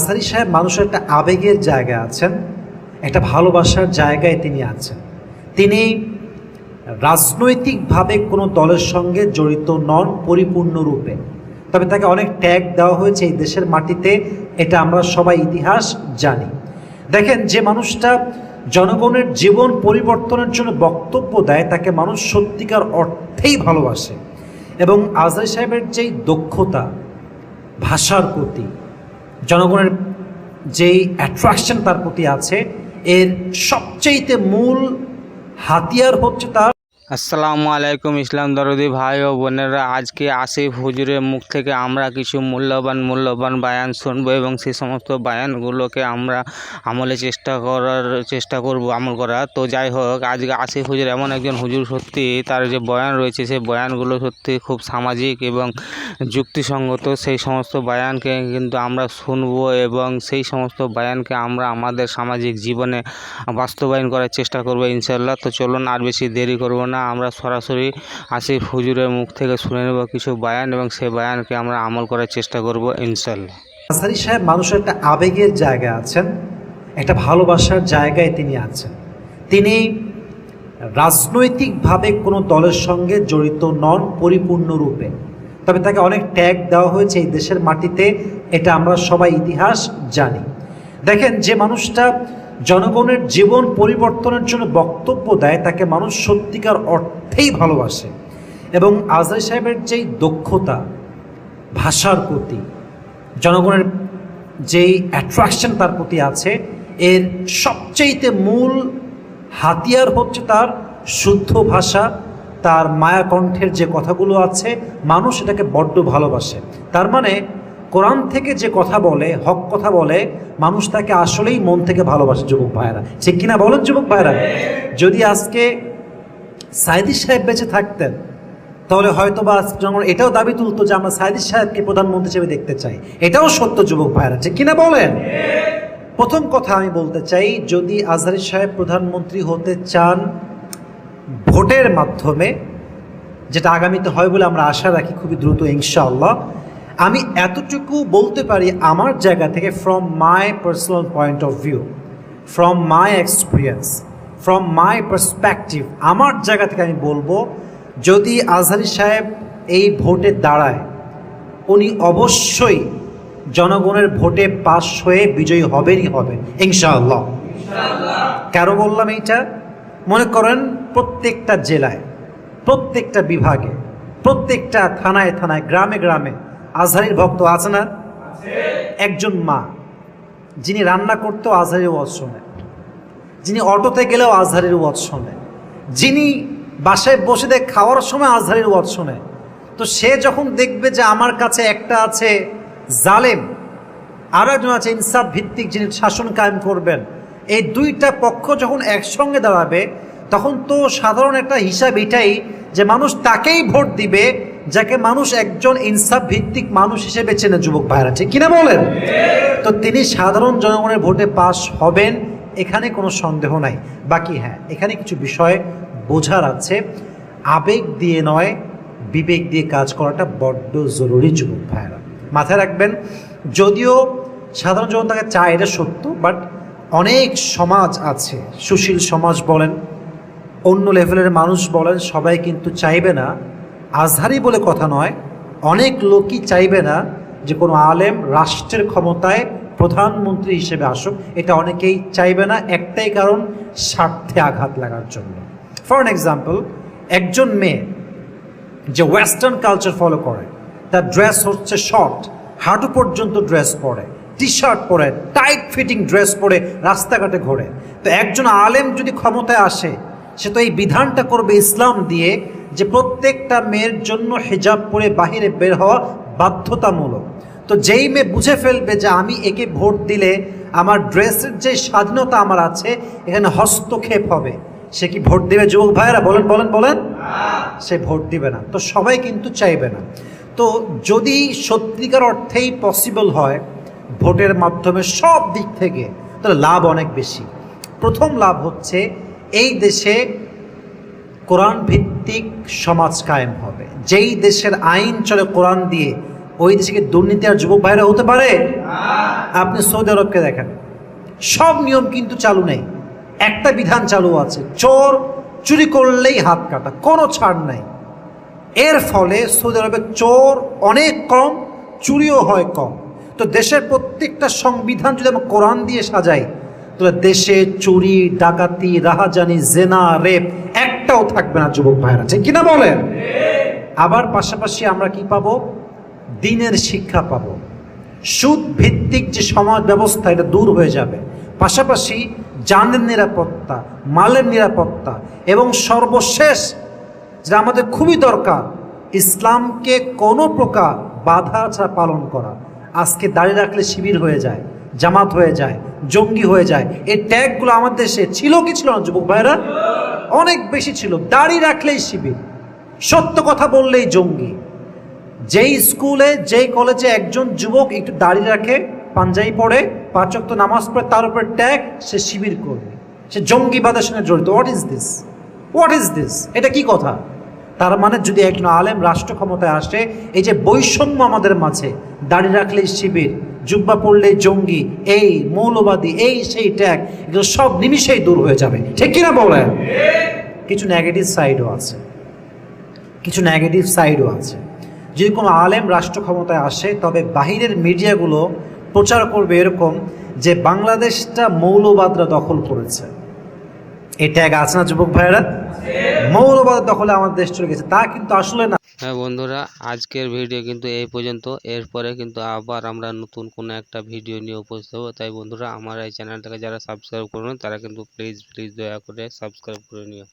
আজহারী সাহেব মানুষের একটা আবেগের জায়গায় আছেন, একটা ভালোবাসার জায়গায় তিনি আছেন। তিনি রাজনৈতিকভাবে কোনো দলের সঙ্গে জড়িত নন পরিপূর্ণরূপে, তবে তাকে অনেক ট্যাগ দেওয়া হয়েছে এই দেশের মাটিতে, এটা আমরা সবাই ইতিহাস জানি। দেখেন, যে মানুষটা জনগণের জীবন পরিবর্তনের জন্য বক্তব্য দেয় তাকে মানুষ সত্যিকার অর্থেই ভালোবাসে। এবং আজহারী সাহেবের যেই দক্ষতা ভাষার প্রতি, জনগণের যেই অ্যাট্রাকশন তার প্রতি আছে, এর সবচেয়ে মূল হাতিয়ার হচ্ছে তার। আসসালামু আলাইকুম ইসলাম দরদি ভাই ও বোনেরা, আজকে আসিফ হুজুরের মুখ থেকে আমরা কিছু মূল্যবান বায়ান শুনবো এবং সেই সমস্ত বায়ানগুলোকে আমরা চেষ্টা করব আমল করা। তো যাই হোক, আজকে আসিফ হুজুর এমন একজন হুজুর, সত্যি তার যে বয়ান রয়েছে সেই বয়ানগুলো সত্যি খুব সামাজিক এবং যুক্তিসঙ্গত। সেই সমস্ত বায়ানকে কিন্তু আমরা শুনবো এবং সেই সমস্ত বায়ানকে আমরা আমাদের সামাজিক জীবনে বাস্তবায়ন করার চেষ্টা করবো ইনশাল্লাহ। তো চলুন আর বেশি দেরি করবো না, আমরা সরাসরি আসিফ হুজুরের মুখ থেকে শুনে নেব কিছু বায়ান এবং সেই বায়ানকে আমরা আমল করার চেষ্টা করব ইনশাল্লাহ। আজহারী সাহেব মানুষের একটা আবেগের জায়গায় আছেন, একটা ভালোবাসার জায়গায় তিনি আছেন। তিনি রাজনৈতিকভাবে কোনো দলের সঙ্গে জড়িত নন পরিপূর্ণরূপে, তবে তাকে অনেক ট্যাগ দেওয়া হয়েছে এই দেশের মাটিতে, এটা আমরা সবাই ইতিহাস জানি। দেখেন, যে মানুষটা জনগণের জীবন পরিবর্তনের জন্য বক্তব্য দেয় তাকে মানুষ সত্যিকার অর্থেই ভালোবাসে। এবং আজহারী সাহেবের যেই দক্ষতা ভাষার প্রতি, জনগণের যেই অ্যাট্রাকশন তার প্রতি আছে, এর সবচেয়ে মূল হাতিয়ার হচ্ছে তার শুদ্ধ ভাষা, তার মায়াকণ্ঠের যে কথাগুলো আছে, মানুষ এটাকে বড্ড ভালোবাসে। তার মানে কোরআন থেকে যে কথা বলে, হক কথা বলে, মানুষ তাকে আসলেই মন থেকে ভালোবাসে। যুবক ভাইয়েরা, ঠিক কিনা বলেন যুবক ভাইয়েরা? যদি আজকে সাইদি সাহেব বেঁচে থাকতেন তাহলে হয়তো বা জনগণ এটাও দাবি তুলতো যে আমরা সাইদি সাহেবকে প্রধানমন্ত্রী হিসেবে দেখতে চাই। এটাও সত্য যুবক ভাইয়েরা, ঠিক কিনা বলেন? প্রথম কথা আমি বলতে চাই, যদি আজহারী সাহেব প্রধানমন্ত্রী হতে চান ভোটের মাধ্যমে, যেটা আগামীতে হয় বলে আমরা আশা রাখি খুবই দ্রুত ইনশাআল্লাহ, আমি এতটুকু বলতে পারি আমার জায়গা থেকে, from my personal point of view, from my experience, from my perspective, আমার জায়গা থেকে আমি বলবো, যদি আজহারী সাহেব এই ভোটে দাঁড়ায়, উনি অবশ্যই জনগণের ভোটে পাশ হয়ে বিজয়ী হবেনই হবেন ইনশাআল্লাহ। কেন বললাম এইটা? মনে করেন প্রত্যেকটা জেলায়, প্রত্যেকটা বিভাগে, প্রত্যেকটা থানায় থানায়, গ্রামে গ্রামে আজহারীর ভক্ত আছে না? একজন মা যিনি রান্না করতেও আজহারীর ওয়াজ শোনে, যিনি অটোতে গেলেও আজহারীর ওয়াজ শোনে, যিনি বাসায় বসে দিয়ে খাওয়ার সময় আজহারীর ওয়াজ শোনে, তো সে যখন দেখবে যে আমার কাছে একটা আছে জালেম, আর একজন আছে ইনসাফ ভিত্তিক যিনি শাসন কায়েম করবেন, এই দুইটা পক্ষ যখন একসঙ্গে দাঁড়াবে, তখন তো সাধারণ একটা হিসাব এটাই যে মানুষ তাকেই ভোট দিবে যাকে মানুষ একজন ইনসাফ ভিত্তিক মানুষ হিসেবে চেনে। যুবক ভাইরা, ঠিক কিনা বলেন? তো তিনি সাধারণ জনগণের ভোটে পাশ হবেন, এখানে কোনো সন্দেহ নাই। বাকি হ্যাঁ, এখানে কিছু বিষয় বোঝার আছে, আবেগ দিয়ে নয় বিবেক দিয়ে কাজ করাটা বড্ড জরুরি। যুবক ভাইরা মাথায় রাখবেন, যদিও সাধারণ জনতাকে চায় এটা সত্য, বাট অনেক সমাজ আছে, সুশীল সমাজ বলেন, অন্য লেভেলের মানুষ বলেন, সবাই কিন্তু চাইবে না, আজহারী বলে কথা নয়, অনেক লোকই চাইবে না যে কোনো আলেম রাষ্ট্রের ক্ষমতায় প্রধানমন্ত্রী হিসেবে আসুক। এটা অনেকেই চাইবে না, একটাই কারণ, স্বার্থে আঘাত লাগার জন্য। ফর অ্যান এক্সাম্পল, একজন মেয়ে যে ওয়েস্টার্ন কালচার ফলো করে, তার ড্রেস হচ্ছে শর্ট, হাঁটু পর্যন্ত ড্রেস পরে, টি শার্ট পরে, টাইট ফিটিং ড্রেস পরে রাস্তাঘাটে ঘোরে, তো একজন আলেম যদি ক্ষমতায় আসে, সে তো এই বিধানটা করবে ইসলাম দিয়ে যে প্রত্যেকটা মেয়ের জন্য হিজাব পরে বাহিরে বের হওয়া বাধ্যতামূলক। তো যেই মেয়ে বুঝে ফেলবে যে আমি একে ভোট দিলে আমার ড্রেসের যে স্বাধীনতা আমার আছে এখানে হস্তক্ষেপ হবে, সে কি ভোট দিবে? যুবক ভাইয়েরা বলেন বলেন বলেন, সে ভোট দিবে না। তো সবাই কিন্তু চাইবে না। তো যদি সত্যিকার অর্থেই পসিবল হয় ভোটের মাধ্যমে সব দিক থেকে, তাহলে লাভ অনেক বেশি। প্রথম লাভ হচ্ছে এই দেশে কোরআন ভিত্তিক সমাজ কায়েম হবে। যেই দেশের আইন চলে কোরআন দিয়ে, ওই দেশে কি দুর্নীতি আর যুবক ভাইরা হতে পারে? আপনি সৌদি আরবকে দেখেন, সব নিয়ম কিন্তু চালু নেই, একটা বিধান চালু আছে, চোর চুরি করলেই হাত কাটা, কোনো ছাড় নাই। এর ফলে সৌদি আরবে চোর অনেক কম, চুরিও হয় কম। তো দেশের প্রত্যেকটা সংবিধান যদি আমরা কোরআন দিয়ে সাজাই, তাহলে দেশে চুরি, ডাকাতি, রাহাজানি, জেনা, রেপ একটাও থাকবে না যুবক ভাইরা, ঠিক কিনা বলেন? আবার পাশাপাশি আমরা কি পাবো? দিনের শিক্ষা পাবো। সুদ ভিত্তিক যে সমাজ ব্যবস্থা, এটা দূর হয়ে যাবে। পাশাপাশি জানের নিরাপত্তা, মালের নিরাপত্তা, এবং সর্বশেষ যেটা আমাদের খুবই দরকার, ইসলামকে কোনো প্রকার বাধা ছাড়া পালন করা। আজকে দাঁড়িয়ে রাখলে শিবির হয়ে যায়, জামাত হয়ে যায়, জঙ্গি হয়ে যায়। এই ট্যাগগুলো আমাদের দেশে ছিল কি ছিল না যুবক ভাইরা? অনেক বেশি ছিল। দাড়ি রাখলেই শিবির, সত্য কথা বললেই জঙ্গি। যেই স্কুলে, যেই কলেজে একজন যুবক একটু দাড়ি রাখে, পাঞ্জাবি পরে, 5 ওয়াক্ত নামাজ পড়ে, তার উপরে ট্যাগ, সে শিবির করবে, সে জঙ্গিবাদের সঙ্গে জড়িত। What is this? What is this? এটা কি কথা? তার মানে যদি একজন আলেম রাষ্ট্র ক্ষমতায় আসে, এই যে বৈষম্য আমাদের মাঝে, দাড়ি রাখলেই শিবির, জুব্বা পড়লেই জঙ্গি, এই মৌলবাদী, এই সেই ট্যাগ, এগুলো সব নিমিষেই দূর হয়ে যাবে, ঠিক কিনা বলেন? কিছু নেগেটিভ সাইডও আছে, কিছু নেগেটিভ সাইডও আছে। যদি কোনো আলেম রাষ্ট্র ক্ষমতায় আসে, তবে বাহিরের মিডিয়াগুলো প্রচার করবে এরকম যে বাংলাদেশটা মৌলবাদরা দখল করেছে। এই ট্যাগ আছে না যুবক ভাইয়েরা? মৌলবাদ দখলে আমাদের দেশ চলে গেছে, তা কিন্তু আসলে না। হ্যাঁ বন্ধুরা, আজকের ভিডিও কিন্তু এই পর্যন্ত। এরপরে কিন্তু আবার আমরা নতুন কোনো একটা ভিডিও নিয়ে উপস্থিত হবো। তাই বন্ধুরা, আমার এই চ্যানেলটাকে যারা সাবস্ক্রাইব করুন, তারা কিন্তু প্লিজ দয়া করে সাবস্ক্রাইব করে নিও।